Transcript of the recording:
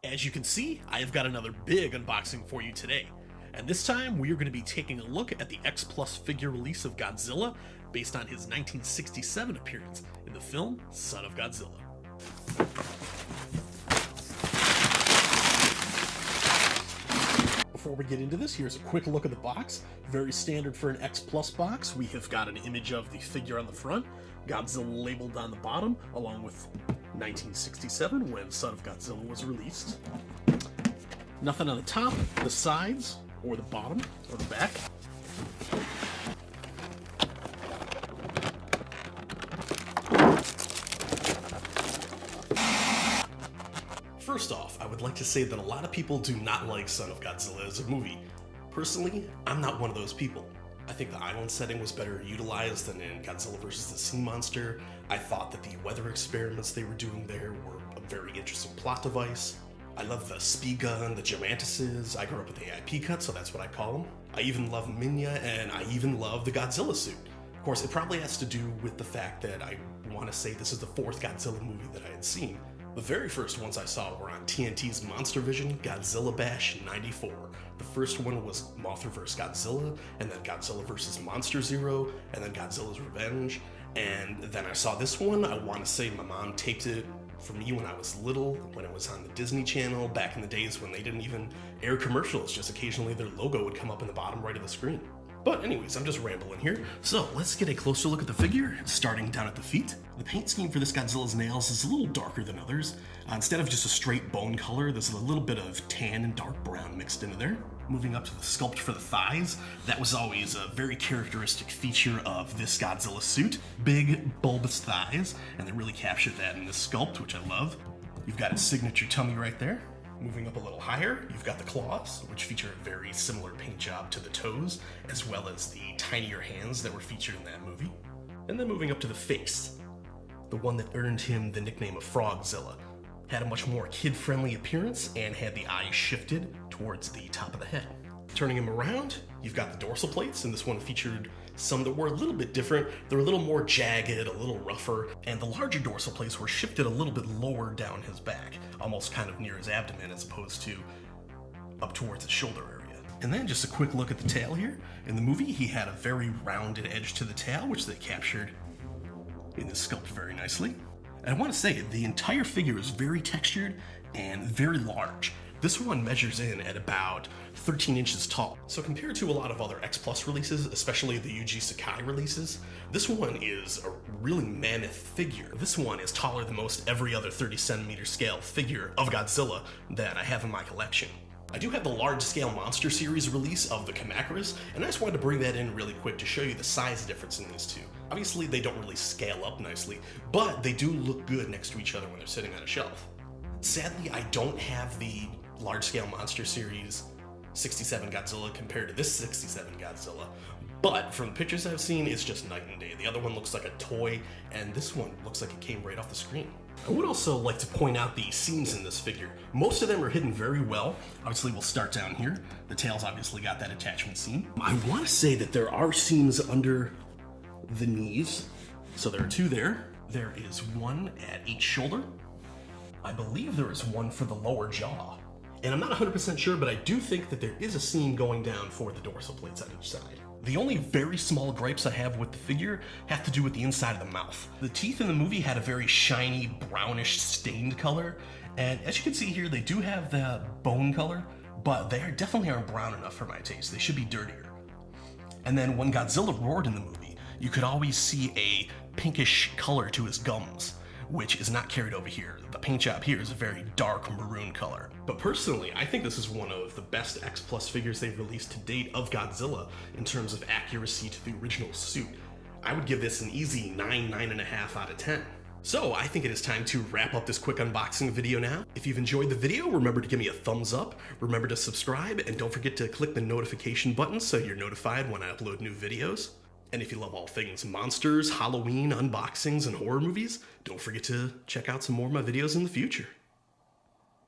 As you can see, I have got another big unboxing for you today, and this time we are going to be taking a look at the X Plus figure release of Godzilla based on his 1967 appearance in the film Son of Godzilla. Before we get into this, here's a quick look at the box. Very standard for an X Plus box. We have got an image of the figure on the front, Godzilla labeled on the bottom, along with 1967 when Son of Godzilla was released. Nothing on the top, the sides, or the bottom, or the back. First off, I would like to say that a lot of people do not like Son of Godzilla as a movie. Personally, I'm not one of those people. I think the island setting was better utilized than in Godzilla vs. the Sea Monster. I thought that the weather experiments they were doing there were a very interesting plot device. I love the Spiga and the Gimantises. I grew up with the AIP cut, so that's what I call them. I even love Minya, and I even love the Godzilla suit. Of course, it probably has to do with the fact that I want to say this is the fourth Godzilla movie that I had seen. The very first ones I saw were on TNT's Monster Vision Godzilla Bash 94. The first one was Mothra vs. Godzilla, and then Godzilla vs. Monster Zero, and then Godzilla's Revenge. And then I saw this one. I want to say my mom taped it for me when I was little, when it was on the Disney Channel, back in the days when they didn't even air commercials, just occasionally their logo would come up in the bottom right of the screen. But anyways, I'm just rambling here. So let's get a closer look at the figure, starting down at the feet. The paint scheme for this Godzilla's nails is a little darker than others. Instead of just a straight bone color, there's a little bit of tan and dark brown mixed into there. Moving up to the sculpt for the thighs, that was always a very characteristic feature of this Godzilla suit. Big, bulbous thighs, and they really captured that in this sculpt, which I love. You've got its signature tummy right there. Moving up a little higher, you've got the claws, which feature a very similar paint job to the toes, as well as the tinier hands that were featured in that movie. And then moving up to the face, the one that earned him the nickname of Frogzilla. Had a much more kid-friendly appearance and had the eyes shifted towards the top of the head. Turning him around, you've got the dorsal plates, and this one featured some that were a little bit different. They're a little more jagged, a little rougher, and the larger dorsal plates were shifted a little bit lower down his back, almost kind of near his abdomen as opposed to up towards his shoulder area. And then just a quick look at the tail here. In the movie, he had a very rounded edge to the tail, which they captured in this sculpt very nicely. And I want to say, the entire figure is very textured and very large. This one measures in at about 13 inches tall. So compared to a lot of other X Plus releases, especially the Yuji Sakai releases, this one is a really mammoth figure. This one is taller than most every other 30 centimeter scale figure of Godzilla that I have in my collection. I do have the large scale Monster Series release of the Kamacuras, and I just wanted to bring that in really quick to show you the size difference in these two. Obviously they don't really scale up nicely, but they do look good next to each other when they're sitting on a shelf. Sadly, I don't have the large-scale Monster Series 67 Godzilla compared to this 67 Godzilla, but from the pictures I've seen, it's just night and day. The other one looks like a toy, and this one looks like it came right off the screen. I would also like to point out the seams in this figure. Most of them are hidden very well. Obviously, we'll start down here. The tail's obviously got that attachment seam. I want to say that there are seams under the knees, so there are two there. There is one at each shoulder. I believe there is one for the lower jaw. And I'm not 100% sure, but I do think that there is a seam going down for the dorsal plates on each side. The only very small gripes I have with the figure have to do with the inside of the mouth. The teeth in the movie had a very shiny, brownish, stained color, and as you can see here, they do have the bone color, but they definitely aren't brown enough for my taste. They should be dirtier. And then when Godzilla roared in the movie, you could always see a pinkish color to his gums, which is not carried over here. The paint job here is a very dark maroon color. But personally, I think this is one of the best X Plus figures they've released to date of Godzilla in terms of accuracy to the original suit. I would give this an easy 9.5 out of 10. So I think it is time to wrap up this quick unboxing video now. If you've enjoyed the video, remember to give me a thumbs up, remember to subscribe, and don't forget to click the notification button so you're notified when I upload new videos. And if you love all things monsters, Halloween, unboxings, and horror movies, don't forget to check out some more of my videos in the future.